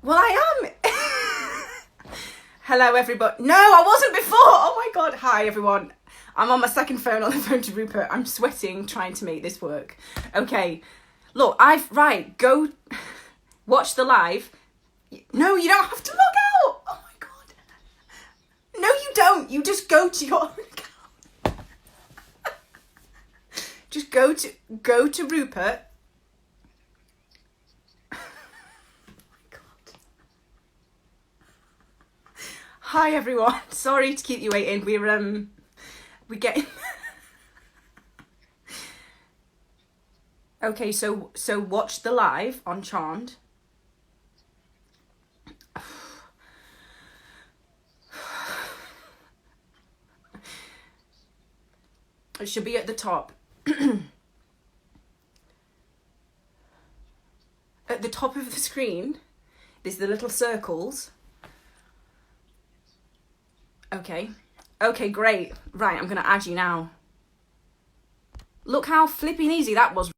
Well, I am. Hello, everybody. No, I wasn't before. Oh my God. Hi, everyone. I'm on my second phone on the phone to Rupert. I'm sweating trying to make this work. Okay. Look, go watch the live. No, you don't have to log out. Oh my God. No, you don't. You just go to your account. Just go to Rupert. Hi everyone. Sorry to keep you waiting. We're getting Okay, so watch the live on Charmed. It should be at the top. At the top of the screen, there's the little circles. Okay, great. Right, I'm going to add you now. Look how flipping easy that was.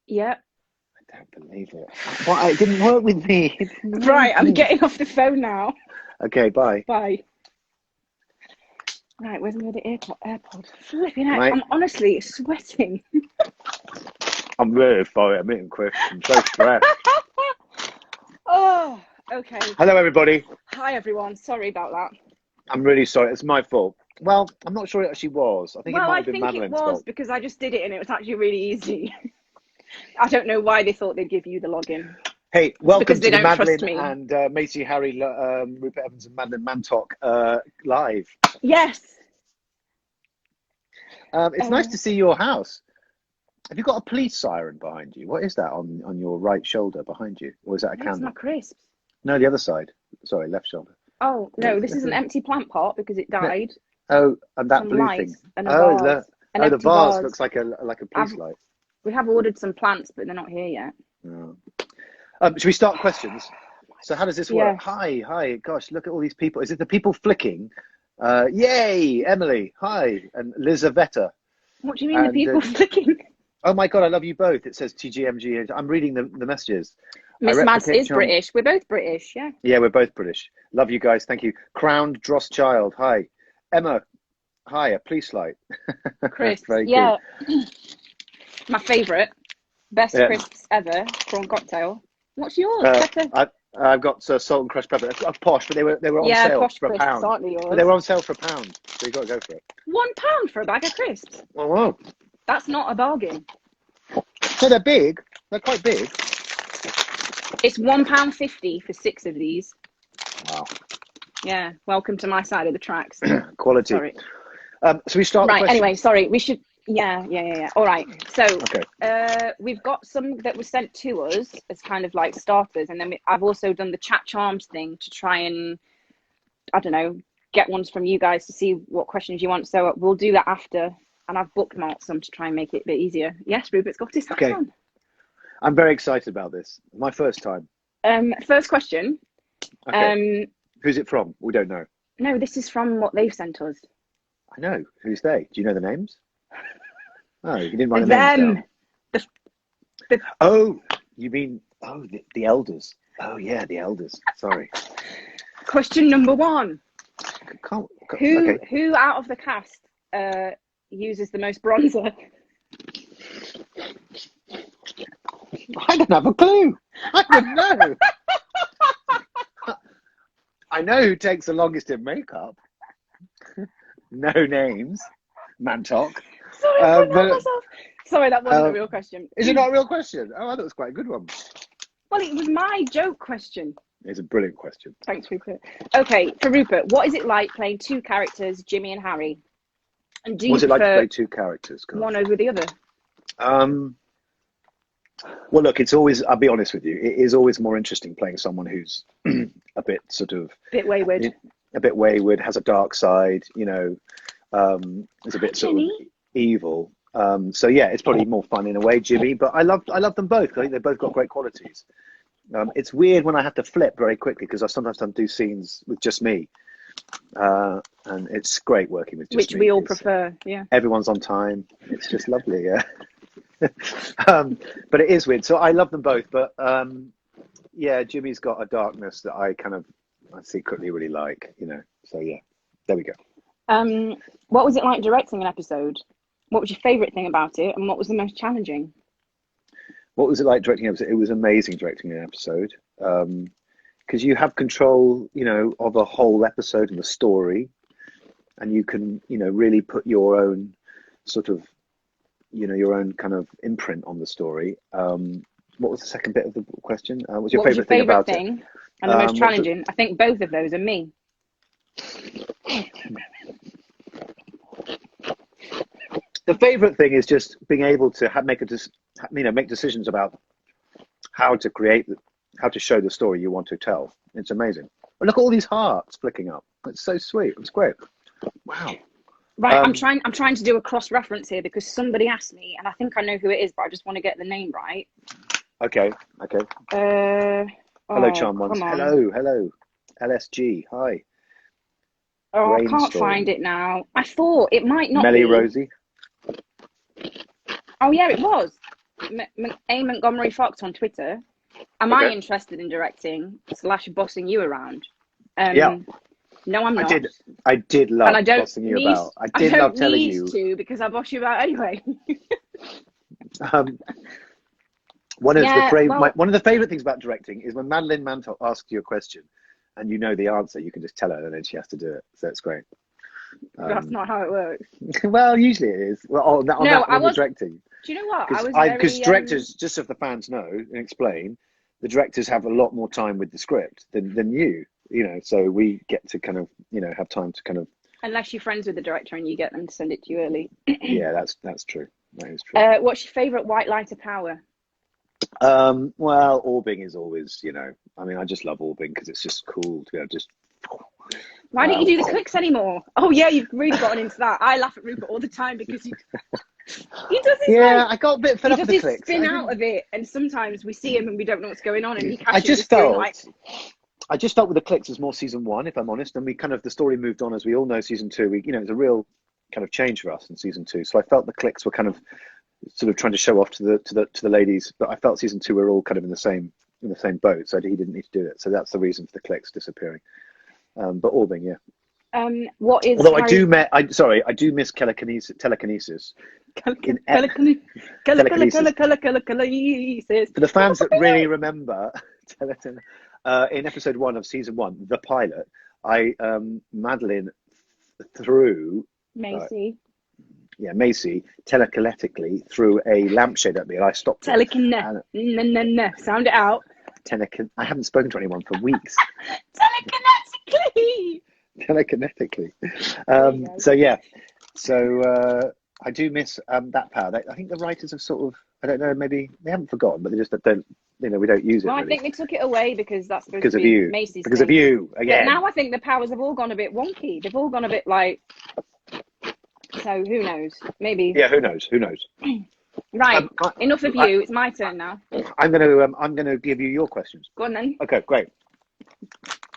Yep. I don't believe it. What? It didn't work with me. Right, I'm getting off the phone now. Okay, bye. Bye. Right, where's my AirPod? Flipping out. Right. I'm honestly sweating. I'm really sorry. I'm meeting Chris. I'm so stressed. Oh, okay. Hello, everybody. Hi, everyone. Sorry about that. I'm really sorry. It's my fault. Well, I'm not sure it actually was. I think it Well, might I have been think it Madeleine's was fault. because I just did it and it was actually really easy. I don't know why they thought they'd give you the login. Hey, welcome Because to they the don't trust Madeleine me. and Macy, Harry, Rupert Evans and Madeleine Mantalk live. Yes. It's nice to see your house. Have you got a police siren behind you? What is that on your right shoulder behind you? Or is that a It's candle? my crisps. No, the other side. Sorry, left shoulder. Oh, no, this is an empty plant pot because it died. Oh, and that Some blue lights thing. and a Oh, vase. the vase looks like a police light. We have ordered some plants, but they're not here yet. Oh. Should we start questions? So how does this work? Yeah. Hi. Gosh, look at all these people. Is it the people flicking? Yay, Emily. Hi, and Lizaveta. What do you mean the people flicking? Oh my God, I love you both. It says TGMG. I'm reading the messages. Miss Mads is British. We're both British, yeah. Yeah, we're both British. Love you guys. Thank you. Crowned Dross Child. Hi. Emma. Hi, a police light. Crisps. Very yeah. My favourite. Best crisps ever. Prawn cocktail. What's yours? I've got salt and crushed pepper. Posh, but they were on sale posh for crisps, £1. aren't they, yours? But they were on sale for £1, so you got to go for it. £1 for a bag of crisps? Oh, wow. That's not a bargain. So they're big. They're quite big. It's £1.50 for 6 of these. Wow. Yeah. Welcome to my side of the tracks. Quality. Sorry. So we start. Right. Anyway, sorry. We should. Yeah. All right. So we've got some that were sent to us as kind of like starters, and then I've also done the chat charms thing to try and, I don't know, get ones from you guys to see what questions you want. So we'll do that after, and I've bookmarked some to try and make it a bit easier. Yes, Rupert's got his hat on. I'm very excited about this. My first time. First question. Okay. Who's it from? We don't know. No, this is from what they've sent us. I know. Who's they? Do you know the names? Oh, you didn't write the names down. Oh, you mean the elders? Oh yeah, the elders. Sorry. Question number 1. Who out of the cast uses the most bronzer? I don't have a clue. I don't know. I know who takes the longest in makeup. No names. Mantalk. Sorry, Sorry, that wasn't a real question. Is it not a real question? Oh, I thought it was quite a good one. Well, it was my joke question. It's a brilliant question. Thanks, Rupert. Okay, for Rupert, what is it like playing 2 characters, Jimmy and Harry? And do you What's it like to play 2 characters? One over the other? Well, look, it's always, I'll be honest with you, it is always more interesting playing someone who's a bit sort of... bit wayward. A bit wayward, has a dark side, you know, is a bit sort of evil. So yeah, it's probably more fun in a way, Jimmy, but I love them both. I think they've both got great qualities. It's weird when I have to flip very quickly because I sometimes don't do scenes with just me. And it's great working with just me. Which we all prefer, yeah. Everyone's on time. It's just lovely, yeah. But it is weird. So I love them both, but yeah, Jimmy's got a darkness that I secretly really like, you know. So yeah, there we go. What was it like directing an episode? What was your favourite thing about it, and what was the most challenging? What was it like directing an episode? It was amazing directing an episode, because you have control, you know, of a whole episode and the story, and you can, you know, really put your own sort of, you know, your own kind of imprint on the story. What was the second bit of the question? What's your favourite thing about it? And the most challenging? I think both of those are me. The favourite thing is just being able to make decisions about how to show the story you want to tell. It's amazing. Oh, look at all these hearts flicking up. It's so sweet. It's great. Wow. Right, I'm trying to do a cross reference here because somebody asked me, and I think I know who it is, but I just want to get the name right. Okay. Hello, Charm Ones. Hello. LSG. Hi. Oh, I can't find it now. I thought it might not Melly be. Rosie. Oh yeah, it was. A. Montgomery Fox on Twitter. Am I interested in directing / bossing you around? Yeah. No, I'm not. I did love bossing you about. I did love telling you. To because I boss you about anyway. One of the favourite things about directing is when Madeleine Mantle asks you a question and you know the answer, you can just tell her and then she has to do it. So it's great. That's not how it works. Well, usually it is. Well, on the directing. Do you know what? Because directors, just so the fans know and explain, the directors have a lot more time with the script than you know. So we get to kind of, you know, have time to kind of. Unless you're friends with the director and you get them to send it to you early. Yeah, that's true. That is true. What's your favourite white lighter power? Well, orbing is always, you know. I mean, I just love orbing because it's just cool to be able to just. Why don't you do the clicks anymore? Oh yeah, you've really gotten into that. I laugh at Rupert all the time because he does his I got a bit fed up with the clicks. Spin out of it, and sometimes we see him and we don't know what's going on, and he I just felt with the clicks as more season 1, if I'm honest, and the story moved on, as we all know. Season 2, it was a real kind of change for us in season 2. So I felt the clicks were kind of sort of trying to show off to the ladies, but I felt season 2 we were all kind of in the same boat, so he didn't need to do it. So that's the reason for the clicks disappearing. But orbing, yeah. What is? Although I do miss telekinesis. Telekinesis. For the fans that really remember, in episode 1 of season 1, the pilot, Madeleine threw Macy. Macy telekinetically threw a lampshade at me, and I stopped it. Sound it out. I haven't spoken to anyone for weeks. Telekinetically. So yeah. So I do miss that power. I think the writers have sort of, I don't know, maybe they haven't forgotten, but they just don't, you know, we don't use it. Well, really. I think they took it away because that's supposed because to of be you. Macy's because thing. of you again. But now I think the powers have all gone a bit wonky. They've all gone a bit like. So who knows? Maybe. Yeah, who knows? Right. Enough of you. It's my turn now. I'm gonna give you your questions. Go on then. Okay, great.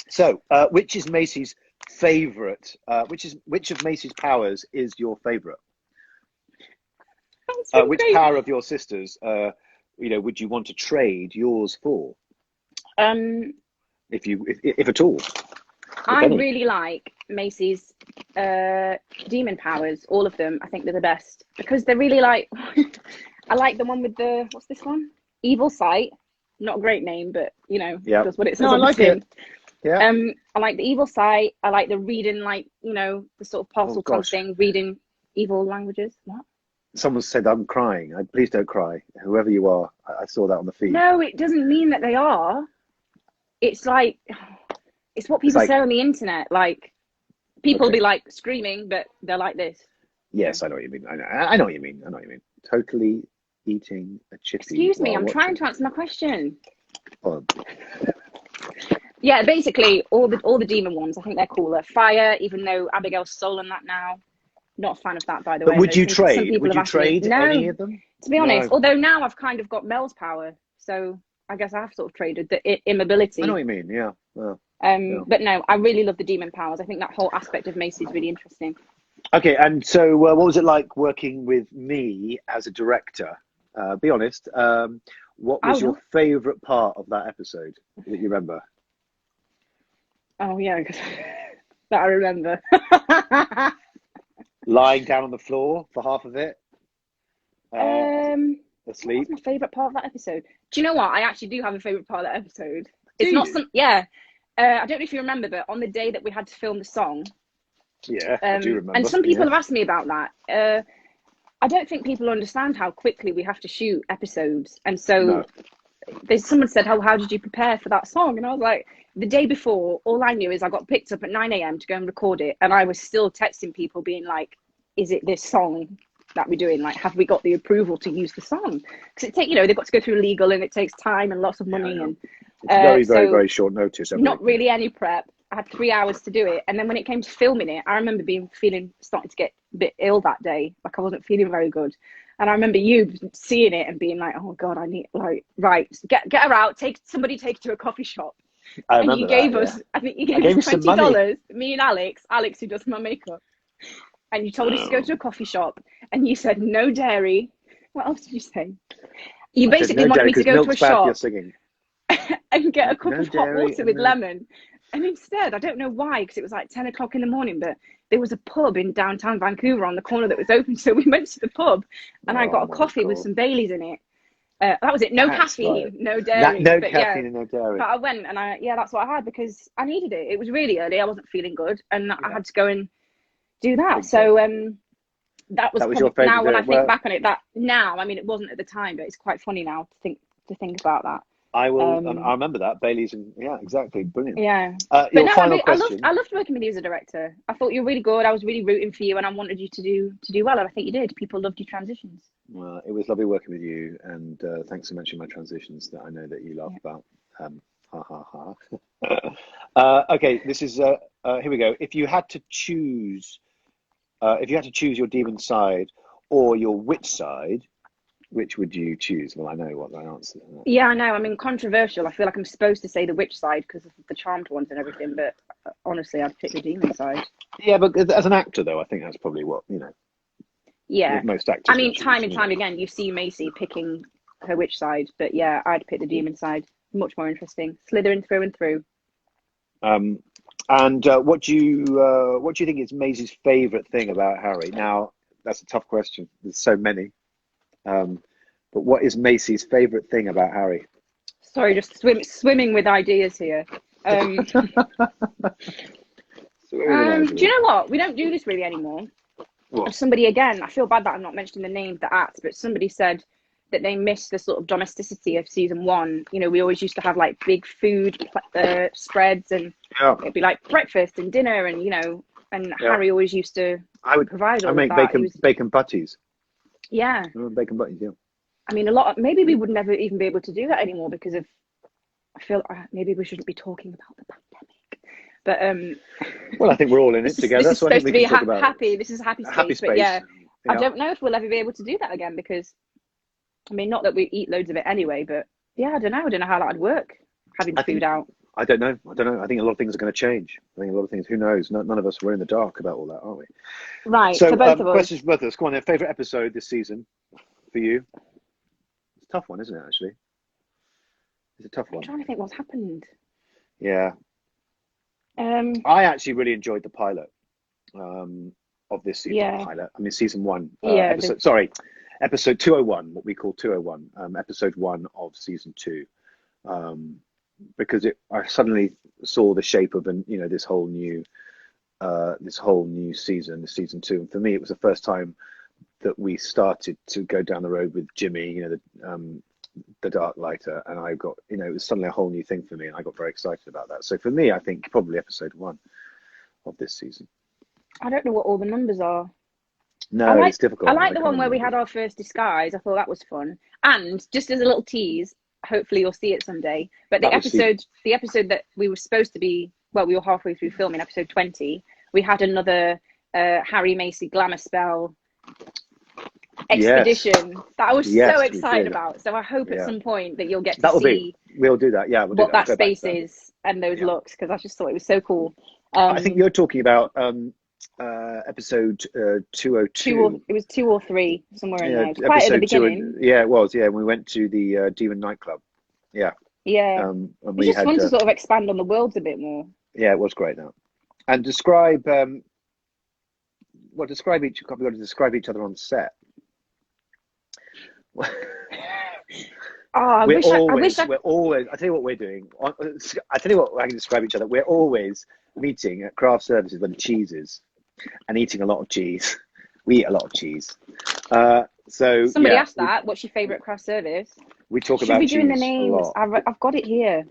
So, which is Macy's favourite? Which of Macy's powers is your favourite? Which power of your sisters, would you want to trade yours for? If at all. I really like Macy's demon powers, all of them. I think they're the best because they're really like. I like the one with what's this one? Evil Sight. Not a great name, but that's what it says. No, I like it. Yeah. I like the Evil Sight. I like the reading, the sort of parcel kind of thing, reading evil languages. What? Someone said I'm crying. Please don't cry. Whoever you are, I saw that on the feed. No, it doesn't mean that they are. It's like. It's what people say on the internet. Like, people be like screaming, but they're like this. Yes, I know what you mean. I know what you mean. Totally eating a chippy. Excuse me, I'm trying to answer my question. Yeah, basically, all the demon ones, I think they're cooler. Fire, even though Abigail's stolen that now. Not a fan of that, by the way. But would you trade? Would you trade any of them? To be honest, although now I've kind of got Mel's power, so I guess I have sort of traded the immobility. I know what you mean, yeah. Well, But no, I really love the demon powers. I think that whole aspect of Macy is really interesting. Okay, and so what was it like working with me as a director? Be honest. What was your favourite part of that episode that you remember? Oh yeah, because that I remember. Lying down on the floor for half of it. Asleep. What's my favourite part of that episode? Do you know what? I actually do have a favourite part of that episode. It's not some. Yeah. I don't know if you remember, but on the day that we had to film the song. Yeah, I do remember. And some people have asked me about that. I don't think people understand how quickly we have to shoot episodes, and so someone said, "Oh, how did you prepare for that song?" And I was like, the day before, all I knew is I got picked up at 9 a.m. to go and record it, and I was still texting people, being like, "Is it this song that we're doing? Like, have we got the approval to use the song?" Because they've got to go through legal, and it takes time and lots of money, and it's very short notice. Not really any prep. I had 3 hours to do it, and then when it came to filming it, I remember starting to get a bit ill that day. Like, I wasn't feeling very good, and I remember you seeing it and being like, "Oh God, I need right, get her out. Somebody take her to a coffee shop." And you gave us, I think you gave us $20. Me and Alex, who does my makeup, and you told us to go to a coffee shop, and you said no dairy. What else did you say? You basically wanted me to go to a shop and get a cup of hot water with lemon. And instead, I don't know why, because it was like 10 o'clock in the morning, but there was a pub in downtown Vancouver on the corner that was open. So we went to the pub, and I got a coffee with some Baileys in it. That was it. No caffeine, no dairy. No caffeine and no dairy. But I went, and that's what I had, because I needed it. It was really early. I wasn't feeling good, and I had to go and do that. Okay. So that was your favorite. Now when I think back on it, I mean, it wasn't at the time, but it's quite funny now to think about that. I will. I remember that Bailey's, and yeah, exactly, brilliant. Yeah, but no, I loved working with you as a director. I thought you were really good. I was really rooting for you, and I wanted you to do well, and I think you did. People loved your transitions. Well, it was lovely working with you, and thanks for mentioning my transitions that I know that you laugh about. Ha ha ha. Okay, this is here we go. If you had to choose your demon side or your witch side, which would you choose? Well, I know what the answer is. Yeah, I know. I mean, controversial. I feel like I'm supposed to say the witch side because of the charmed ones and everything, but honestly, I'd pick the demon side. Yeah, but as an actor, though, I think that's probably what, Yeah. Most actors. I mean, time and time again, you see Macy picking her witch side, but yeah, I'd pick the demon side. Much more interesting. Slytherin through and through. And what do you think is Maisie's favourite thing about Harry? Now, that's a tough question. There's so many. But what is Macy's favourite thing about Harry? Sorry, just swimming with ideas here. Do you know what? We don't do this really anymore. What? Somebody, again, I feel bad that I'm not mentioning the name of the act, but somebody said that they missed the sort of domesticity of season 1. We always used to have like big food spreads, and it'd be like breakfast and dinner, and and Harry always used to provide all of that. I make bacon butties. Yeah. Bacon butties, yeah. I mean, maybe we would never even be able to do that anymore because of, I feel maybe we shouldn't be talking about the pandemic. But well, I think we're all in it together. This is supposed to be happy. This is a happy space. But yeah, I don't know if we'll ever be able to do that again because, I mean, not that we eat loads of it anyway, but yeah, I don't know how that would work, having food out. I don't know. I think a lot of things are going to change. I think a lot of things, who knows? None of us were in the dark about all that, are we? Right, so for both of us. Questions for both of us. Go on, a favourite episode this season for you? It's a tough one, isn't it, actually? It's a tough one. I'm trying to think what's happened. Yeah. I actually really enjoyed the pilot of this season. Yeah. Pilot. I mean, season 1. Yeah. Episode 201, what we call 201, episode 1 of season 2. Because I suddenly saw the shape of this whole new season, season 2, and for me it was the first time that we started to go down the road with Jimmy, the Dark Lighter, and I got, it was suddenly a whole new thing for me, and I got very excited about that. So for me, I think probably episode 1 of this season. I don't know what all the numbers are. No, it's difficult. I like the one where we had our first disguise. I thought that was fun. And just as a little tease, hopefully you'll see it someday. But the episode that we were supposed to be, we were halfway through filming, episode 20. We had another Harry Macy glamour spell expedition that I was so excited about. So I hope at some point that you'll get to see. We'll do that. Yeah, what that space is and those looks, because I just thought it was so cool. I think you're talking about episode 202. It was 2 or 3, somewhere in Yeah, there. It was quite at the episode two. beginning. Yeah, it was. Yeah, we went to the Demon nightclub. Yeah. Yeah. And It's we just had fun to sort of expand on the worlds a bit more. yeah, it was great. Now, and describe describe each. We've got to describe each other on set. I wish I. We're always. I tell you what we're doing. I tell you what I can describe each other. We're always meeting at craft services where the cheese is, and eating a lot of cheese. We eat a lot of cheese. So somebody asked that. What's your favourite craft service? We talk Should about we cheese doing the names? a lot. I've got it here.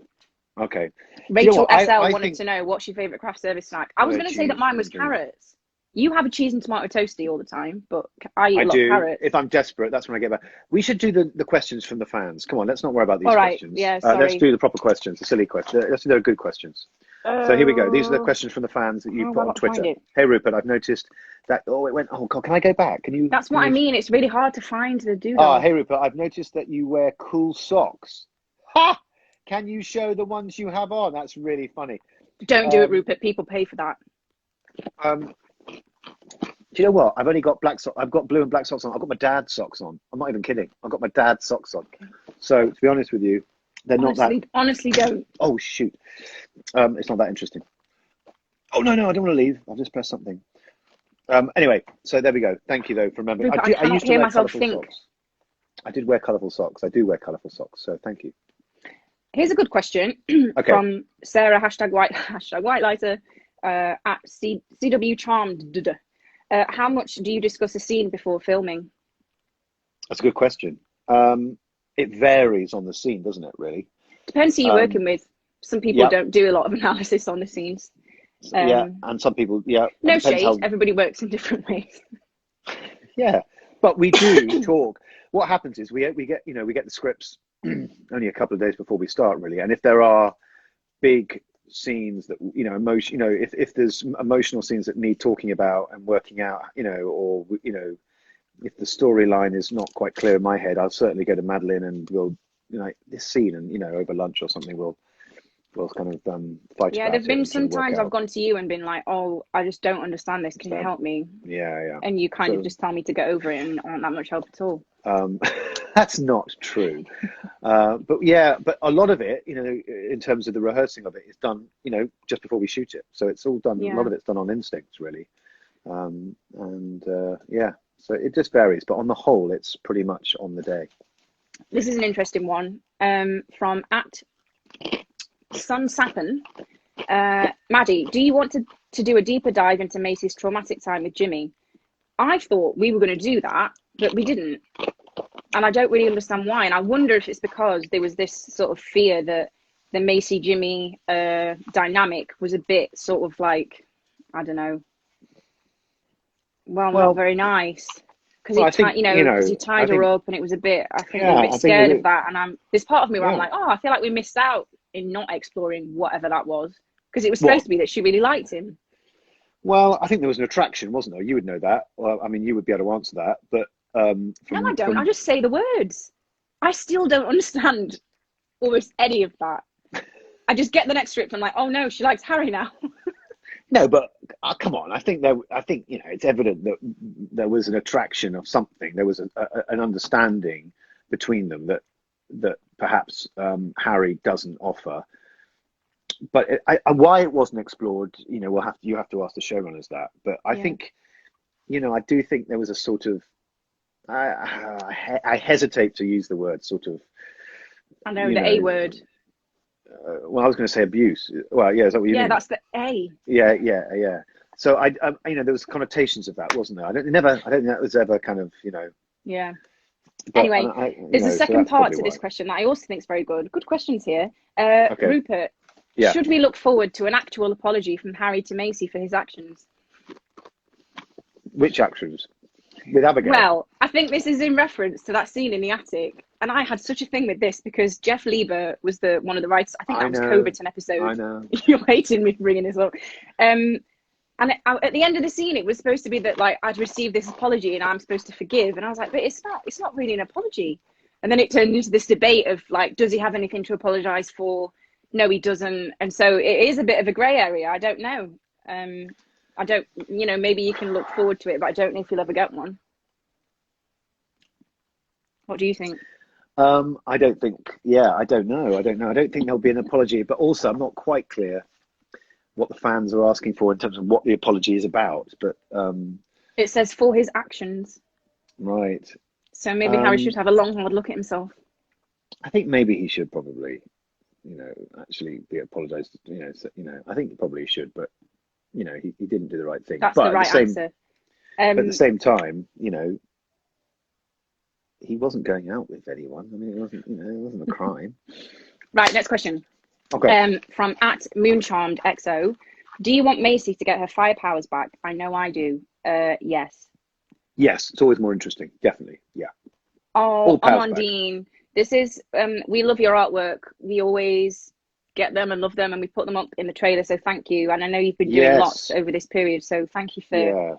Okay. Rachel I SL wanted think, to know what's your favourite craft service snack. I was going to say that mine was carrots. You have a cheese and tomato toasty all the time, but I eat a lot of carrots. If I'm desperate, that's when I get back. We should do the questions from the fans. Come on, let's not worry about these all right. questions. Yeah, sorry. Let's do the proper questions, the silly questions. Let's do the good questions. So here we go. These are the questions from the fans that you put on Twitter. Hey Rupert, I've noticed that. Oh, it went. Oh God, can I go back? Can you? That's what I mean. It's really hard to find the doodle. Oh, hey Rupert, I've noticed that you wear cool socks. Ha! Can you show the ones you have on? That's really funny. Don't do it, Rupert. People pay for that. Do you know what? I've only got black socks. I've got blue and black socks on. I've got my dad's socks on. I'm not even kidding. I've got my dad's socks on. So to be honest with you, they're not that. Honestly, don't. Oh shoot! It's not that interesting. Oh no, I don't want to leave. I've just pressed something. Anyway, so there we go. Thank you though for remembering. Rupert, I used to wear colourful socks. I did wear colourful socks. I do wear colourful socks. So thank you. Here's a good question from Sarah #whitelighter at CW Charmed. How much do you discuss a scene before filming? That's a good question. It varies on the scene, doesn't it? Really depends who you're working with. Some people don't do a lot of analysis on the scenes. And some people, no shade. Everybody works in different ways. Yeah, but we do talk. What happens is we get the scripts only a couple of days before we start, really. And if there are big scenes that if there's emotional scenes that need talking about and working out, or if the storyline is not quite clear in my head, I'll certainly go to Madeleine and we'll this scene, and over lunch or something we'll kind of fight. Yeah, there've been some times I've gone to you and been like, oh, I just don't understand this. Can you help me? Yeah. And you kind of just tell me to get over it and aren't that much help at all. That's not true. But a lot of it, in terms of the rehearsing of it, is done, just before we shoot it. So it's all done. Yeah. A lot of it's done on instinct, really. So it just varies. But on the whole, it's pretty much on the day. This is an interesting one from @SunSappen. Maddie, do you want to do a deeper dive into Macy's traumatic time with Jimmy? I thought we were going to do that, but we didn't. And I don't really understand why. And I wonder if it's because there was this sort of fear that the Macy-Jimmy dynamic was a bit sort of like, I don't know, not very nice. Because he tied her up and it was a bit, I think we're a bit scared of that. And there's part of me where I'm like, oh, I feel like we missed out in not exploring whatever that was. Because it was supposed to be that she really liked him. Well, I think there was an attraction, wasn't there? You would know that. Well, I mean, you would be able to answer that. But no, I don't. I just say the words. I still don't understand almost any of that. I just get the next script. I'm like, oh no, she likes Harry now. No, but come on. I think it's evident that there was an attraction of something. There was an understanding between them that perhaps Harry doesn't offer. But why it wasn't explored, you have to ask the showrunners that. But I think, I do think there was a sort of, I hesitate to use the word sort of. I know the A word. Well, I was going to say abuse. Well, yeah, is that what you mean? Yeah, that's the A. Yeah. So there was connotations of that, wasn't there? I don't think that was ever kind of, Yeah. But anyway, there's a second part to this question that I also think is very good. Good questions here. Rupert, should we look forward to an actual apology from Harry to Macy for his actions? Which actions? With Abigail? Well, I think this is in reference to that scene in the attic. And I had such a thing with this because Jeff Lieber was one of the writers. I think that was Coverton episode. I know. You're hating me for bringing this up. And at the end of the scene, it was supposed to be that like I'd received this apology and I'm supposed to forgive. And I was like, but it's not really an apology. And then it turned into this debate of like, does he have anything to apologize for? No, he doesn't. And so it is a bit of a grey area. I don't know. I don't, maybe you can look forward to it, but I don't know if you'll ever get one. What do you think? I don't think, I don't know. I don't think there'll be an apology, but also I'm not quite clear what the fans are asking for in terms of what the apology is about. But it says for his actions. Right. So maybe Harry should have a long, hard look at himself. I think maybe he should probably, actually be apologized. I think he probably should, but he didn't do the right thing. That's but the right answer. But at the same time, he wasn't going out with anyone. I mean, it wasn't a crime. Right, next question. Okay. From @MoonCharmedXO. Do you want Macy to get her fire powers back? I know I do. Yes. Yes, it's always more interesting. Definitely, yeah. Oh, Amandine, this is, we love your artwork. We always get them and love them, and we put them up in the trailer, so thank you. And I know you've been doing lots over this period, so thank you for,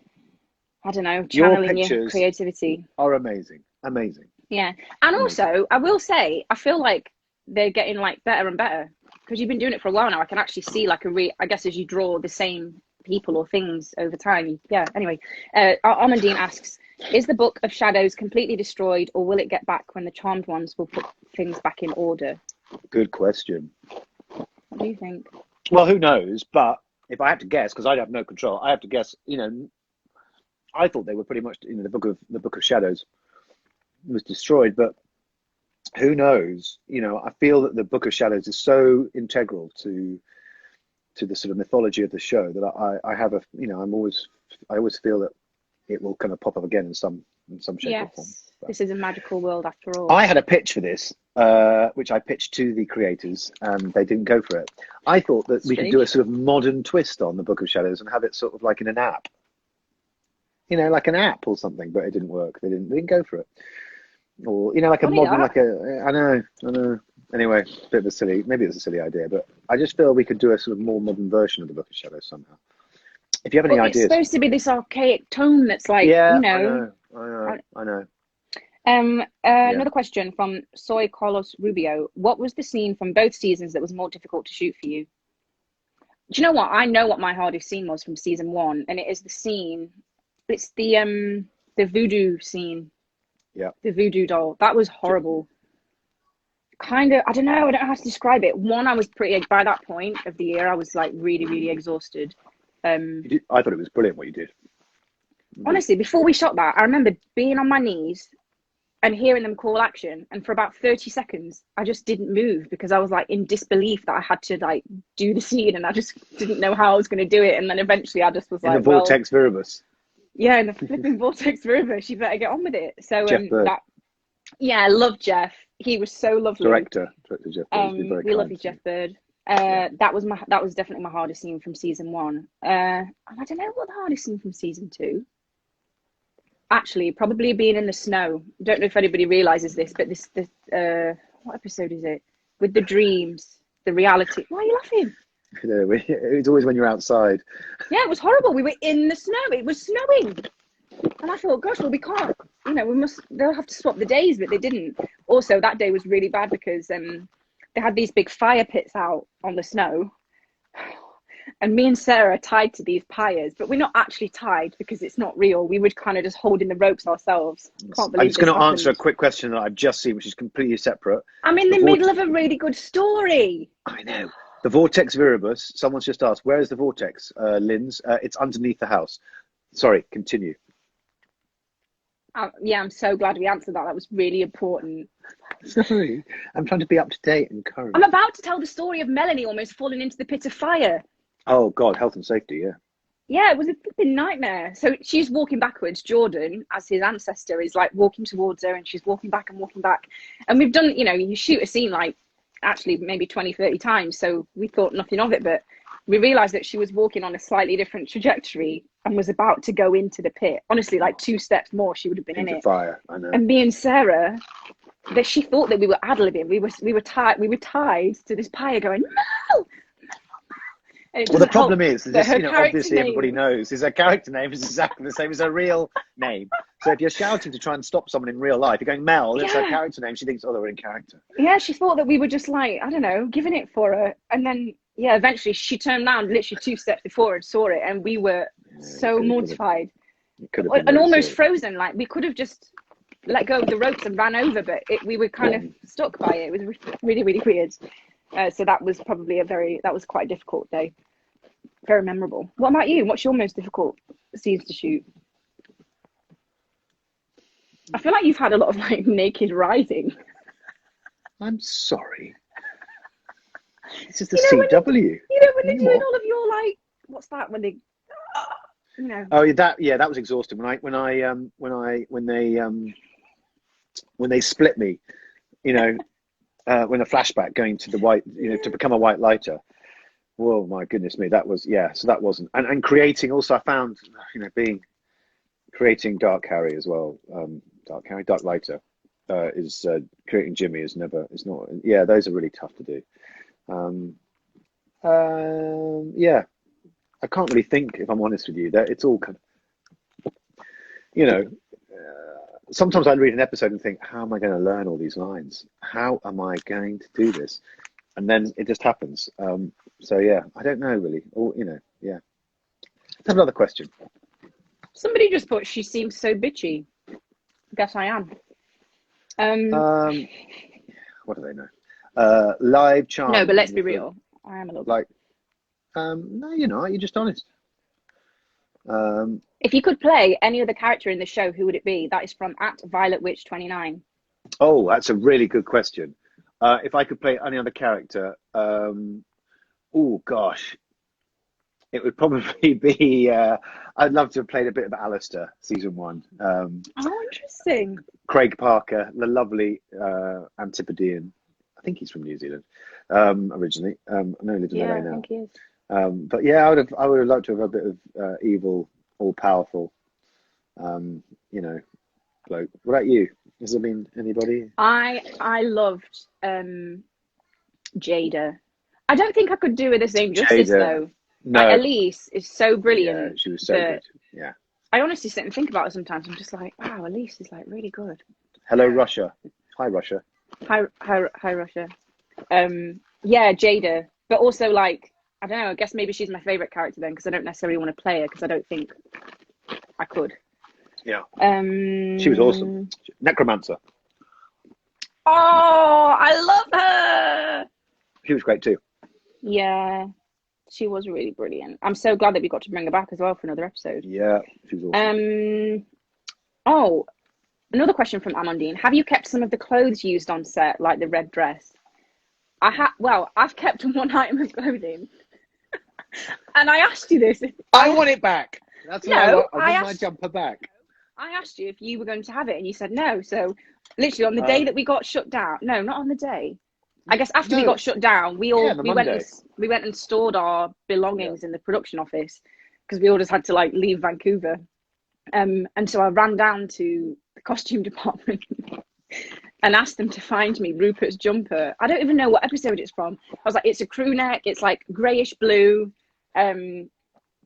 I don't know, channeling your creativity. Are amazing. Amazing. Yeah. And also, I will say, I feel like they're getting like better and better, because you've been doing it for a while now. I can actually see like I guess as you draw the same people or things over time. Yeah, anyway. Amandine asks, is the Book of Shadows completely destroyed, or will it get back when the Charmed ones will put things back in order? Good question. What do you think? Well, who knows? But if I had to guess, because I have no control, I have to guess, I thought they were pretty much, the Book of Shadows was destroyed, but who knows? I feel that the Book of Shadows is so integral to the sort of mythology of the show that I have I always feel that it will kind of pop up again in some shape or form. But this is a magical world after all. I had a pitch for this, which I pitched to the creators, and they didn't go for it. I thought that we could do a sort of modern twist on the Book of Shadows and have it sort of like in an app, like an app or something, but it didn't work. They didn't go for it. Or like a modern, like I know. Anyway, maybe it's a silly idea, but I just feel we could do a sort of more modern version of the Book of Shadows somehow. If you have any ideas, it's supposed to be this archaic tone that's like, I know. Another question from Soy Carlos Rubio. What was the scene from both seasons that was more difficult to shoot for you? Do you know what? I know what my hardest scene was from season 1, and it is the scene. It's the voodoo scene. Yeah. The voodoo doll. That was horrible. Kind of, I don't know how to describe it. One, I was by that point of the year, I was like really, really exhausted. I thought it was brilliant what you did. Honestly, before we shot that, I remember being on my knees and hearing them call action, and for about 30 seconds, I just didn't move because I was like in disbelief that I had to like do the scene, and I just didn't know how I was going to do it. And then eventually I just was like, in the Vortex Viribus. Yeah, in the flipping Vortex Viribus, you better get on with it. So I love Jeff. He was so lovely. Director Jeff Bird. We love you, Jeff Bird. That was definitely my hardest scene from season 1. And I don't know what the hardest scene from season 2. Actually, probably being in the snow. Don't know if anybody realizes this, but this what episode is it? With the dreams, the reality. Why are you laughing? It's always when you're outside. Yeah, it was horrible. We were in the snow. It was snowing. And I thought, gosh, well, we can't, they'll have to swap the days, but they didn't. Also, that day was really bad because they had these big fire pits out on the snow. And me and Sarah tied to these pyres, but we're not actually tied because it's not real. We would kind of just hold in the ropes ourselves. I'm just going to answer a quick question that I've just seen, which is completely separate. I'm in the middle of a really good story. I know. The Vortex Viribus, someone's just asked, where is the Vortex, Linz? It's underneath the house. Sorry, continue. I'm so glad we answered that. That was really important. Sorry, I'm trying to be up to date and current. I'm about to tell the story of Melanie almost falling into the pit of fire. Oh, God, health and safety, yeah. Yeah, it was a flipping nightmare. So she's walking backwards. Jordan, as his ancestor, is like walking towards her, and she's walking back and walking back. And we've done, you shoot a scene like actually maybe 20, 30 times. So we thought nothing of it, but we realized that she was walking on a slightly different trajectory and was about to go into the pit. Honestly, like 2 steps more, she would have been in it. Fire, I know. And me and Sarah, that she thought that we were ad-libbing. We were tied to this pyre going, no! Well, the problem is that obviously everybody knows her character name is exactly the same as her real name. So if you're shouting to try and stop someone in real life, you're going, Mel, that's her character name. She thinks, oh, they're in character. Yeah, she thought that we were just like, I don't know, giving it for her. And then, eventually she turned around literally 2 steps before and saw it. And we were so mortified. It could have been And really almost serious. frozen. Like, we could have just let go of the ropes and ran over, but we were kind of stuck by it. It was really, really weird. So that was probably that was quite a difficult day. Very memorable. What about you? What's your most difficult scenes to shoot? I feel like you've had a lot of like naked riding. I'm sorry. This is the CW. When they're doing all of your like, what's that? When they, you know. Oh, that was exhausting. When they split me, you know, when a flashback going to the white, you know, to become a white lighter. Oh my goodness me, that was So that wasn't, and creating also. I found, you know, creating Dark Harry as well. Dark Lighter is creating Jimmy is not. Yeah, those are really tough to do. Yeah, I can't really think, if I'm honest with you, that it's all kind of, you know. Sometimes I read an episode and think, how am I going to learn all these lines? How am I going to do this? And then it just happens. So yeah, I don't know really. Or, you know, yeah. Let's have another question. Somebody just put, she seems so bitchy. Guess I am. What do they know? Live charm. No, but let's be real. I am a little like. No, you're not. You're just honest. If you could play any other character in the show, who would it be? That is from @VioletWitch29. Oh, that's a really good question. If I could play any other character, oh gosh, it would probably be. I'd love to have played a bit of Alistair, season 1. Oh, interesting. Craig Parker, the lovely Antipodean. I think he's from New Zealand originally. I know he lives in LA now. I think he is. But yeah, I would have loved to have a bit of evil, all powerful, you know, bloke. What about you? Has there been anybody? I loved Jada. I don't think I could do her the same justice though. No, like, Elise is so brilliant. Yeah, she was so good. Yeah. I honestly sit and think about her sometimes. I'm just like, wow, Elise is like really good. Hello, Russia. Hi, Russia. Hi, Russia. Yeah, Jada, but also like, I don't know. I guess maybe she's my favorite character then, because I don't necessarily want to play her because I don't think I could. Yeah. She was awesome. Necromancer. Oh, I love her. She was great too. Yeah, she was really brilliant. I'm so glad that we got to bring her back as well for another episode. Yeah, she was awesome. Oh, another question from Amandine. Have you kept some of the clothes used on set, like the red dress? I've kept one item of clothing. And I asked you this. I want it back. That's what I want. I want my jumper back. I asked you if you were going to have it, and you said no. So literally on the day that we got shut down. No, not on the day. I guess after we got shut down, we went and stored our belongings in the production office because we all just had to like leave Vancouver. And so I ran down to the costume department and asked them to find me Rupert's jumper. I don't even know what episode it's from. I was like, it's a crew neck. It's like greyish blue. And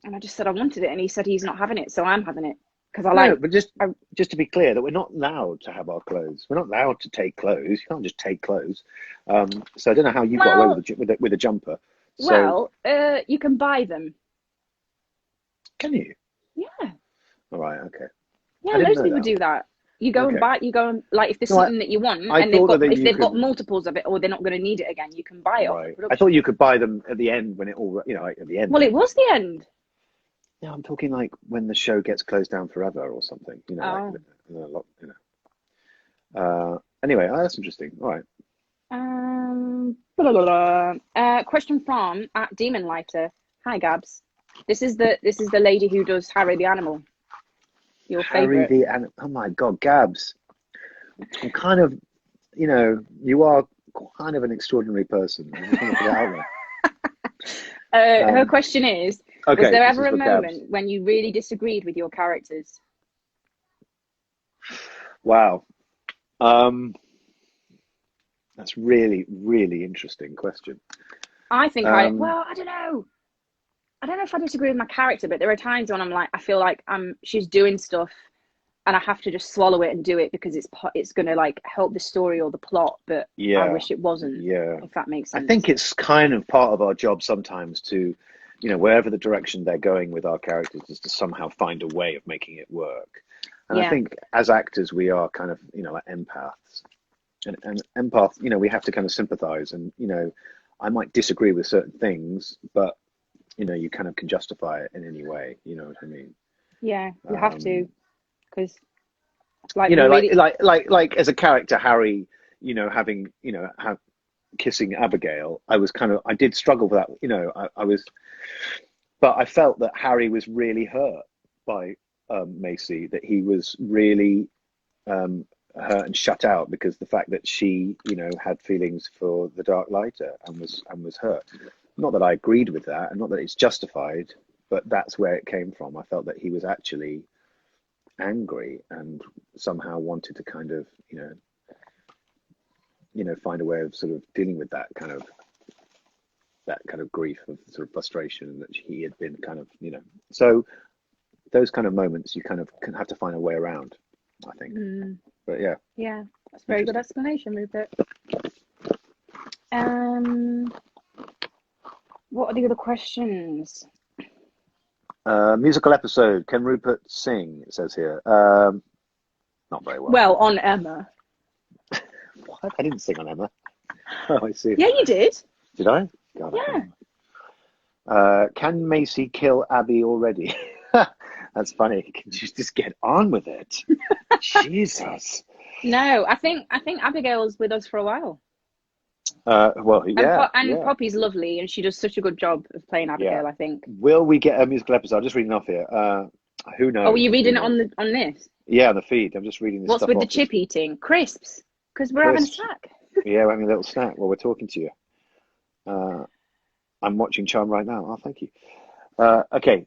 I just said I wanted it, and he said he's not having it, so I'm having it because I like. No, but just to be clear, that we're not allowed to have our clothes. We're not allowed to take clothes. You can't just take clothes. So I don't know how you got away with a jumper. So, you can buy them. Can you? Yeah. All right. Okay. Yeah, loads of people do that. You go and buy. You go and like if there's something that you want, and they've got multiples of it, or they're not going to need it again, you can buy it. Right. I thought you could buy them at the end when it all, you know, like at the end. Well, it was the end. Yeah, I'm talking like when the show gets closed down forever or something. You know, Anyway, that's interesting. All right. Question from @Demon Hi, Gabs. This is the lady who does Harry the Animal. Your favorite. Oh my God, Gabs. I'm kind of, you know, you are kind of an extraordinary person. I'm just gonna put it out there. Her question is, was there ever a moment Gabs. when you really disagreed with your characters? Wow. That's really, really interesting question. I think I don't know. I don't know if I disagree with my character, but there are times when I'm like, I feel like she's doing stuff and I have to just swallow it and do it because it's going to like help the story or the plot, but I wish it wasn't. Yeah. If that makes sense. I think it's kind of part of our job sometimes to you know, wherever the direction they're going with our characters is to somehow find a way of making it work. And I think as actors, we are kind of, you know, like empaths. And empath, you know, we have to kind of sympathize. And, you know, I might disagree with certain things, but, you know, you kind of can justify it in any way. You know what I mean? Yeah, you have to, because, like, you know, really... like as a character, Harry, you know, having, you know, kissing Abigail, I did struggle with that. You know, but I felt that Harry was really hurt by Macy, that he was really hurt and shut out because the fact that she, you know, had feelings for the Dark Lighter and was hurt. Not that I agreed with that, and not that it's justified, but that's where it came from. I felt that he was actually angry and somehow wanted to kind of, you know, find a way of sort of dealing with that kind of grief, of sort of frustration that he had been kind of, you know. So those kind of moments you kind of can have to find a way around, I think. But yeah, that's a very good explanation, Rupert. What are the other questions? Musical episode, can Rupert sing? It says here. Not very well. Well, on Emma. What? I didn't sing on Emma. Oh, I see. Yeah, you did. Did I? God, yeah. Can Macy kill Abby already? That's funny. Can you just get on with it? Jesus. No, I think Abigail's with us for a while. Well, yeah. And Poppy's lovely, and she does such a good job of playing Abigail. I think. Will we get a musical episode? I'm just reading off here. Who knows? Oh, are you reading it on this? Yeah, on the feed. I'm just reading this. What's stuff with off the chip eating? Crisps, because we're having a snack. Yeah, we're having a little snack while we're talking to you. I'm watching Charm right now. Oh, thank you. Okay.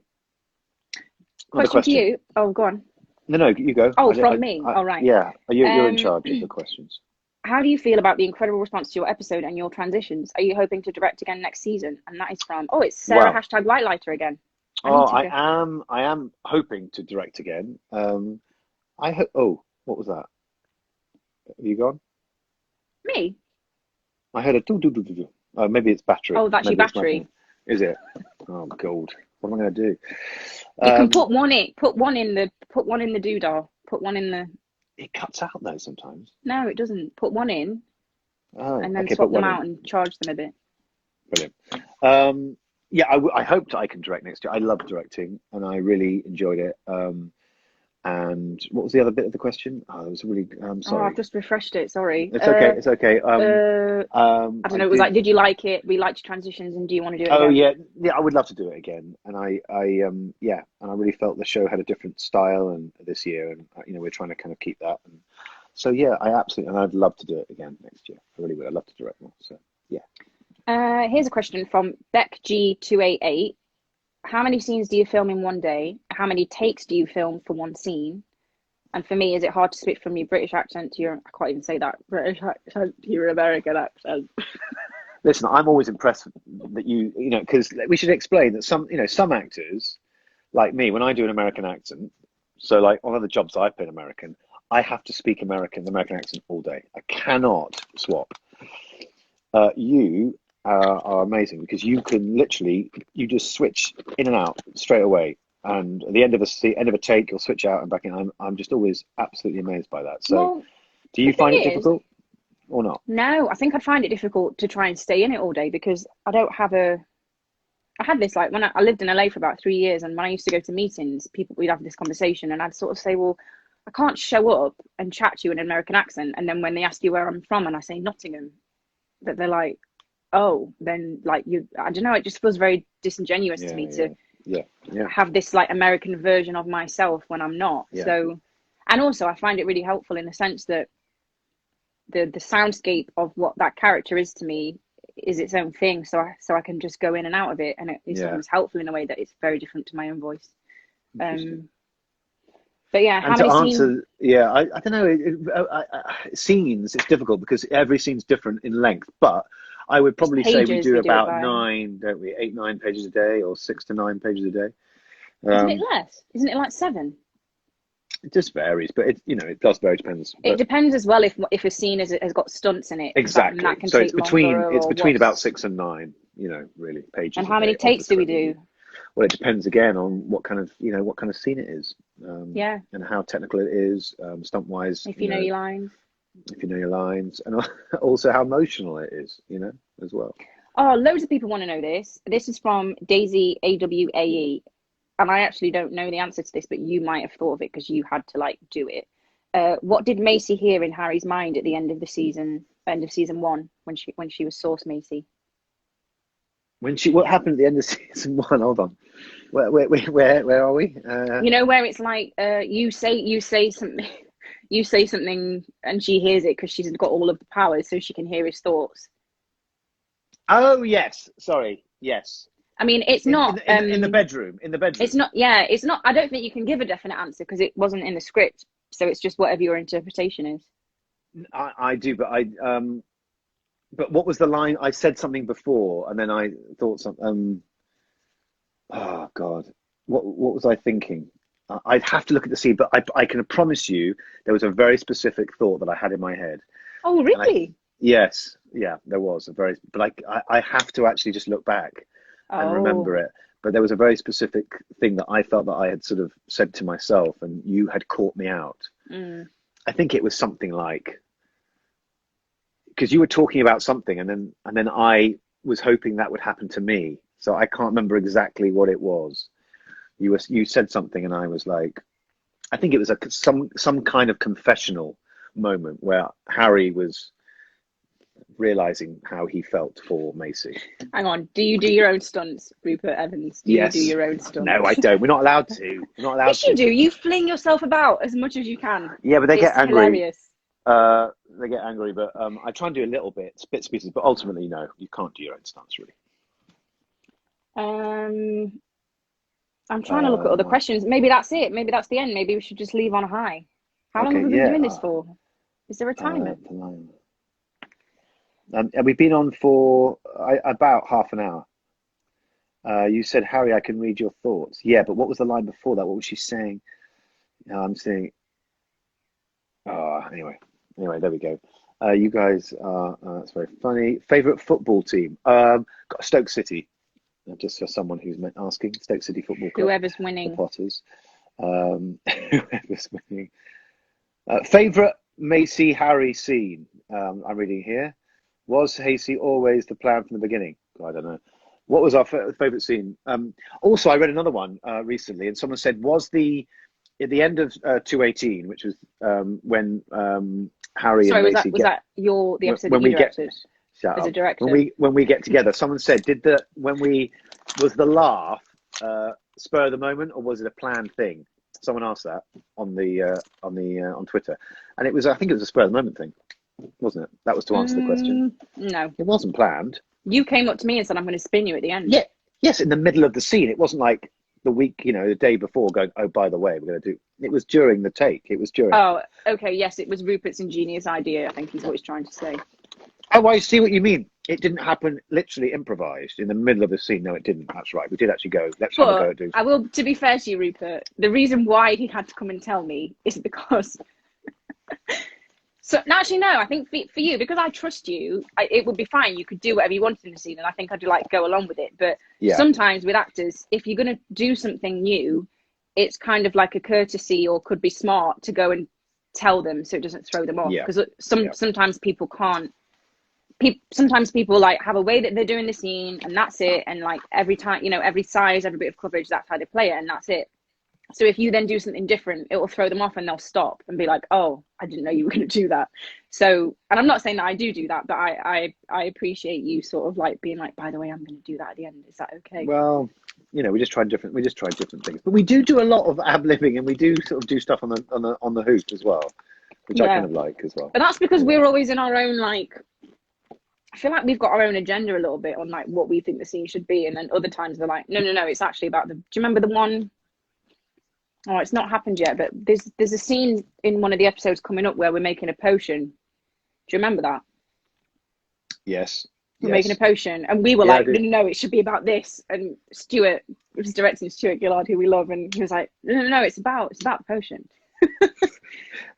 Question to you. Oh, go on. No, you go. Oh, from me. All right. Yeah, you're in charge of the questions. How do you feel about the incredible response to your episode and your transitions? Are you hoping to direct again next season? And that is from, it's Sarah #Lightlighter again. I am hoping to direct again. I hope. Oh, what was that? Have you gone? Me? I heard a do. Maybe it's battery. Oh, that's your battery. Is it? Oh God, what am I going to do? You can put one in the doodah. Put one in the. It cuts out though sometimes. No, it doesn't. Put one in, and then swap them out and charge them a bit. Brilliant. Yeah, I hope that I can direct next year. I love directing, and I really enjoyed it. And what was the other bit of the question? Oh, it was really. Sorry. Oh, I've just refreshed it. Sorry. It's okay. It's okay. I don't know. It was like, did you like it? We liked your transitions, and do you want to do it? Oh again? yeah. I would love to do it again. And and I really felt the show had a different style and this year, and you know, we're trying to kind of keep that. And so yeah, and I'd love to do it again next year. I really would. I'd love to direct more. So yeah. Here's a question from BeckG288. How many scenes do you film in one day? How many takes do you film for one scene? And for me, is it hard to switch from your British accent to your, I can't even say that, British accent to your American accent? Listen, I'm always impressed that you know, because we should explain that some actors, like me, when I do an American accent, so like on other jobs I've been American, I have to speak the American accent all day. I cannot swap. You are amazing because you can literally, you just switch in and out straight away. And at the end of a take, you'll switch out and back in. I'm just always absolutely amazed by that. So do you find it difficult or not? No, I think I'd find it difficult to try and stay in it all day because I don't have I had this, like, when I lived in LA for about 3 years, and when I used to go to meetings, we'd have this conversation, and I'd sort of say, well, I can't show up and chat to you in an American accent, and then when they ask you where I'm from and I say Nottingham, that they're like, oh, then like I don't know, it just feels very disingenuous to me to have this like American version of myself when I'm not. So, and also I find it really helpful in the sense that the soundscape of what that character is to me is its own thing, so I can just go in and out of it, and it's sometimes helpful in a way that it's very different to my own voice. But yeah, how many scenes? Yeah, I don't know. Scenes, it's difficult because every scene's different in length, but I would probably say we do about 9, don't we? 8, 9 pages a day, or 6 to 9 pages a day. Isn't it less? Isn't it like 7? It just varies, but it does vary. Depends. It depends as well if a scene has got stunts in it. Exactly. That can So take longer, it's or between about what's... 6 and 9. Really pages. And how many takes do we do? Well, it depends again on what kind of scene it is. Yeah. And how technical it is, stunt wise. If you know your lines. If you know your lines, and also how emotional it is, as well. Oh, loads of people want to know this. This is from Daisy AWAE, and I actually don't know the answer to this, but you might have thought of it because you had to do it. What did Macy hear in Harry's mind at the end of season 1 when she was Source Macy? What happened at the end of season 1? Hold on, where are we? Where it's like you say something. You say something and she hears it because she's got all of the powers, so she can hear his thoughts. Oh, yes. Sorry. Yes. I mean, it's not... In the bedroom. It's not... Yeah, it's not... I don't think you can give a definite answer because it wasn't in the script. So it's just whatever your interpretation is. I do, but but what was the line? I said something before and then I thought something... oh, God. What was I thinking? I'd have to look at the scene, but I can promise you there was a very specific thought that I had in my head. Oh, really? Yes. Yeah, there was but I have to actually just look back and remember it. But there was a very specific thing that I felt that I had sort of said to myself, and you had caught me out. I think it was something like, because you were talking about something, and then I was hoping that would happen to me. So I can't remember exactly what it was. You said something, and I was like, I think it was some kind of confessional moment where Harry was realizing how he felt for Macy. Hang on, do you do your own stunts, Rupert Evans? Yes. Do you do your own stunts? No, I don't. We're not allowed to. Yes, you do. You fling yourself about as much as you can. Yeah, but they get angry. Hilarious. They get angry, but I try and do a little bit, bits and pieces. But ultimately, no, you can't do your own stunts, really. I'm trying to look at other questions. Maybe that's it. Maybe that's the end. Maybe we should just leave on a high. How long have we been doing this for? Is there a timer? And we've been on for about half an hour. You said, Harry, I can read your thoughts. Yeah, but what was the line before that? What was she saying? I'm saying... anyway, there we go. You guys are... that's very funny. Favourite football team? Got Stoke City. Just for someone who's asking. Stoke City Football Club. Whoever's winning. The Potters. Whoever's winning. Favourite Macy Harry scene? I'm reading here. Was Hasty always the plan from the beginning? I don't know. What was our favourite scene? Also, I read another one recently, and someone said, at the end of 218, which was when Harry and Macy was that the episode that you directed? As a director? When we get together, someone said, was the laugh spur of the moment, or was it a planned thing? Someone asked that on Twitter, and I think it was a spur of the moment thing, wasn't it? That was to answer the question. No, it wasn't planned. You came up to me and said, "I'm going to spin you at the end." Yeah, yes, in the middle of the scene. It wasn't like the week, the day before, going, "Oh, by the way, we're going to do." It was during the take. It was during. Oh, okay, yes, it was Rupert's ingenious idea. I think is what he's trying to say. Oh, I see what you mean. It didn't happen literally improvised in the middle of the scene. No, it didn't. That's right. We did actually go, let's have a go at doing. I will, to be fair to you, Rupert, the reason why he had to come and tell me is because... So, actually, no, I think for you, because I trust you, it would be fine. You could do whatever you wanted in the scene, and I think I'd go along with it. But sometimes with actors, if you're going to do something new, it's kind of like a courtesy, or could be smart to go and tell them so it doesn't throw them off. Because sometimes people can't. Sometimes people have a way that they're doing the scene, and that's it. And every time, every size, every bit of coverage, that's how they play it, and that's it. So if you then do something different, it will throw them off, and they'll stop and be like, "Oh, I didn't know you were going to do that." So, and I'm not saying that I do that, but I appreciate you sort of being like, "By the way, I'm going to do that at the end. Is that okay?" Well, we just tried different things, but we do a lot of ad-libbing, and we do sort of do stuff on the hoop as well, which I kind of like as well. But that's because we're always in our own I feel like we've got our own agenda a little bit on what we think the scene should be, and then other times they're like, no, it's actually about the. Do you remember the one? Oh, it's not happened yet, but there's a scene in one of the episodes coming up where we're making a potion. Do you remember that? Yes. We're making a potion, and we were no, it should be about this. And Stuart was directing Stuart Gillard, who we love, and he was like, no, it's about the potion.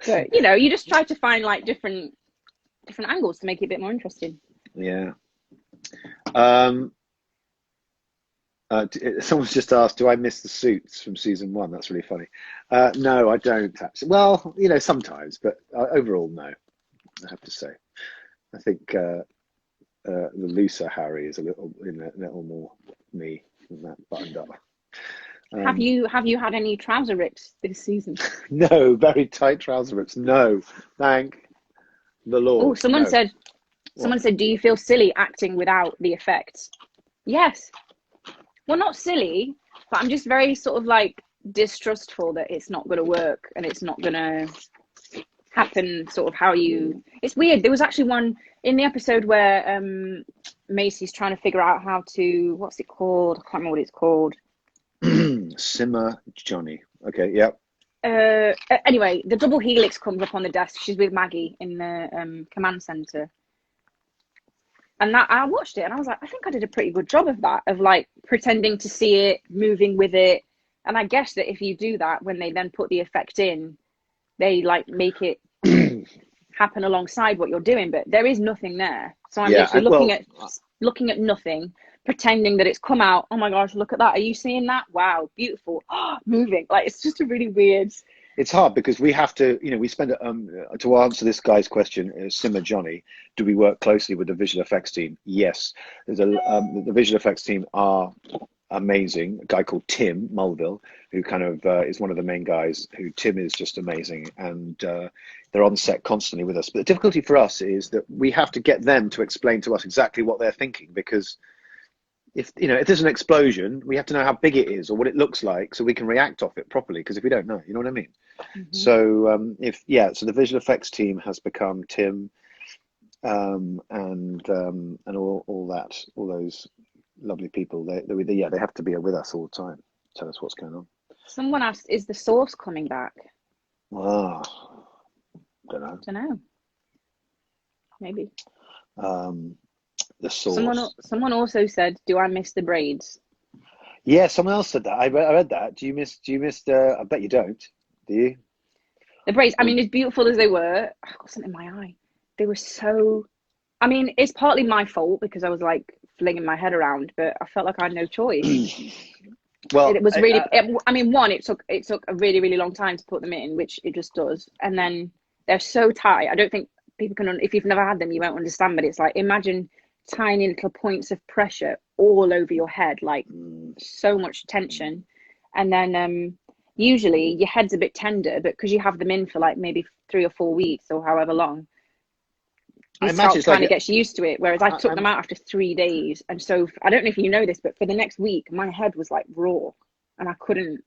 But you know, you just try to find like different angles to make it a bit more interesting. Yeah. Someone's just asked, do I miss the suits from season 1? That's really funny. No, I don't actually. Well, you know, sometimes, but overall, no. I have to say, I think the looser Harry is a little more me than that buttoned up. Have you had any trouser rips this season? No, very tight trouser rips. No, thank the Lord. Oh, someone said, do you feel silly acting without the effects? Yes. Well, not silly, but I'm just very sort of like distrustful that it's not going to work and it's not going to happen sort of how you... It's weird. There was actually one in the episode where Macy's trying to figure out how to... What's it called? I can't remember what it's called. Simmer Johnny. Okay, yep. Anyway, the double helix comes up on the desk. She's with Maggie in the command center. And that I watched it and I was like, I think I did a pretty good job of that, of like pretending to see it, moving with it. And I guess that if you do that, when they then put the effect in, they like make it happen alongside what you're doing. But there is nothing there. So I'm literally looking at nothing, pretending that it's come out. Oh my gosh, look at that. Are you seeing that? Wow, beautiful. Moving. Like, it's just a really weird... It's hard because we have to, you know, we spend, to answer this guy's question, Simmer Johnny, do we work closely with the visual effects team? Yes. There's the visual effects team are amazing. A guy called Tim Mulville, who kind of is one of the main guys, Tim is just amazing. And they're on set constantly with us. But the difficulty for us is that we have to get them to explain to us exactly what they're thinking, because if there's an explosion, we have to know how big it is or what it looks like so we can react off it properly, because if we don't know, you know what I mean? Mm-hmm. So so the visual effects team has become Tim and all those lovely people. They have to be with us all the time, tell us what's going on. Someone asked, is the Source coming back? Don't know. Maybe. The Source. Someone also said, do I miss the braids? Yeah, someone else said that. I read that. Do you miss I bet you don't. Do you? The braids, I mean, as beautiful as they were, I've got something in my eye. They were so... I mean, it's partly my fault because I was like flinging my head around, but I felt like I had no choice. Well, it was really... it took a really, really long time to put them in, which it just does. And then they're so tight. I don't think people can... If you've never had them, you won't understand, but it's like, imagine tiny little points of pressure all over your head, like so much tension. And then usually your head's a bit tender, but because you have them in for like maybe 3 or 4 weeks or however long, you start trying to get used to it. Whereas I took them out after 3 days. And so I don't know if you know this, but for the next week, my head was like raw and I couldn't,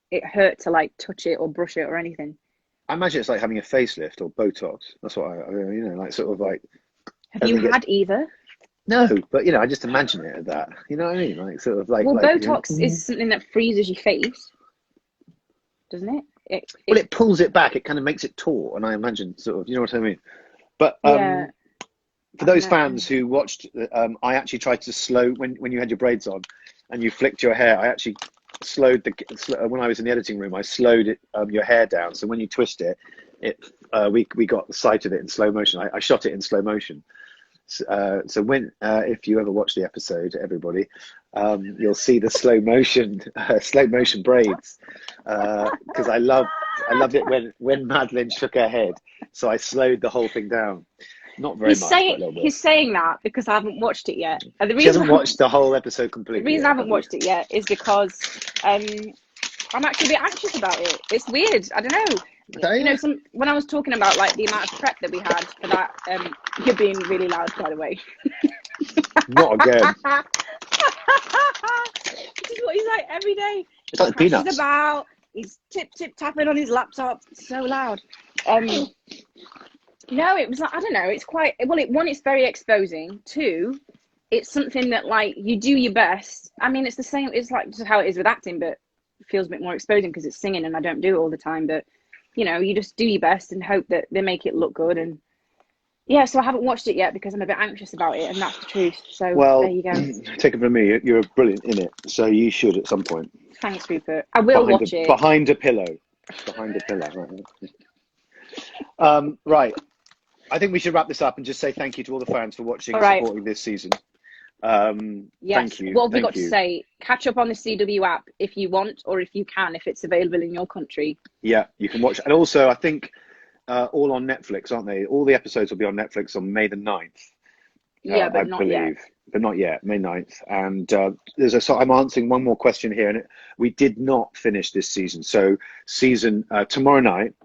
it hurt to like touch it or brush it or anything. I imagine it's like having a facelift or Botox. That's what like sort of like. Have you had either? No, but I just imagine it at that. You know what I mean? Like sort of like. Well, Botox is something that freezes your face, doesn't it? It pulls it back. It kind of makes it taut, and I imagine sort of. You know what I mean? But for those fans who watched, I actually tried to slow when you had your braids on, and you flicked your hair. I actually slowed when I was in the editing room. I slowed it your hair down, so when you twist it, we got the sight of it in slow motion. I shot it in slow motion. So when if you ever watch the episode, everybody, you'll see the slow motion braids, because I loved it when Madeleine shook her head. So I slowed the whole thing down. Not very much. He's saying that because I haven't watched it yet. And She hasn't watched the whole episode completely. The reason I haven't watched it yet is because I'm actually a bit anxious about it. It's weird. I don't know. When I was talking about like the amount of prep that we had for that, you're being really loud, by the way. Not again. This is what he's like every day. It's like Peanuts. He's tip tapping on his laptop. So loud. No, it was like, I don't know. It's quite one. It's very exposing. 2, it's something that like you do your best. I mean, it's the same. It's like just how it is with acting, but it feels a bit more exposing because it's singing, and I don't do it all the time, but. You just do your best and hope that they make it look good. And so I haven't watched it yet because I'm a bit anxious about it, and that's the truth. So there you go. Take it from me, you're brilliant in it, so you should at some point. Thanks, Rupert. I will watch it. Behind a pillow. behind the pillar. Right. I think we should wrap this up and just say thank you to all the fans for watching and supporting this season. Yes. Thank you. What have we got to say? Catch up on the CW app if you want, or if you can, if it's available in your country. Yeah, you can watch. And also, I think all on Netflix, aren't they? All the episodes will be on Netflix on May the 9th. Yeah, but I not believe. yet. But not yet, May 9th. And I'm answering one more question here. And we did not finish this season. So tomorrow night,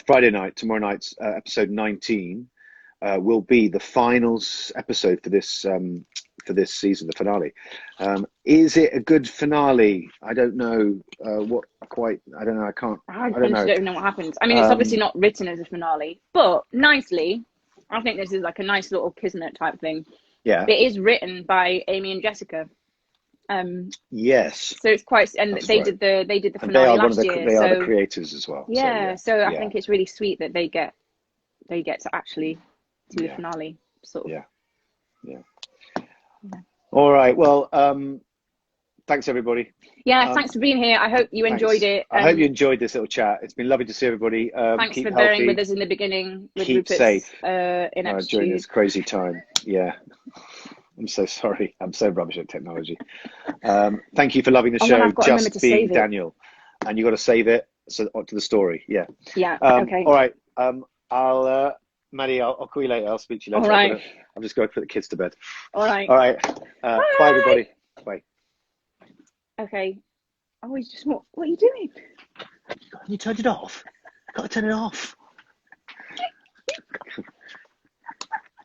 Friday night, tomorrow night's episode 19 will be the final episode for this season, the finale. Is it a good finale? I don't know I don't know. I don't know. I don't even know what happens. I mean, it's obviously not written as a finale, but nicely, I think this is like a nice little kismet type thing. Yeah. It is written by Amy and Jessica. Yes. So it's quite, and they did the finale last year. They are the creators as well. Yeah. So I think it's really sweet that they get to actually do the finale. Sort of. Yeah. All right. Well, thanks everybody. Yeah. Thanks for being here. I hope you enjoyed it. I hope you enjoyed this little chat. It's been lovely to see everybody. Thanks keep for bearing healthy. with us in the beginning. With Keep Rupert's, safe ineptitude. during this crazy time. Yeah. I'm so sorry. I'm so rubbish at technology. Thank you for loving the show. Just being Daniel, and you got to save it to the story. Yeah. Yeah. Okay. All right. Maddie, I'll call you later. I'll speak to you later. All right. I'm just going to put the kids to bed. All right. All right. Bye everybody. Bye. Okay. Oh, he's just what are you doing? You turned it off. Got to turn it off.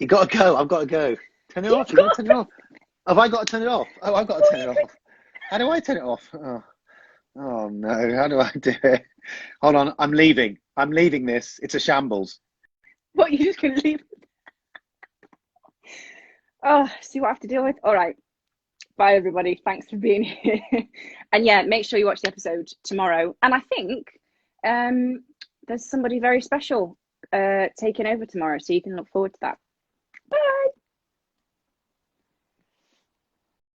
You got to go. I've got to go. Turn it off. You got to turn it off. Have I got to turn it off? Oh, I've got to turn it off. How do I turn it off? Oh no. How do I do it? Hold on. I'm leaving. I'm leaving this. It's a shambles. What, you just gonna leave? Oh, see what I have to deal with. All right. Bye everybody. Thanks for being here. And yeah, make sure you watch the episode tomorrow. And I think there's somebody very special taking over tomorrow, so you can look forward to that.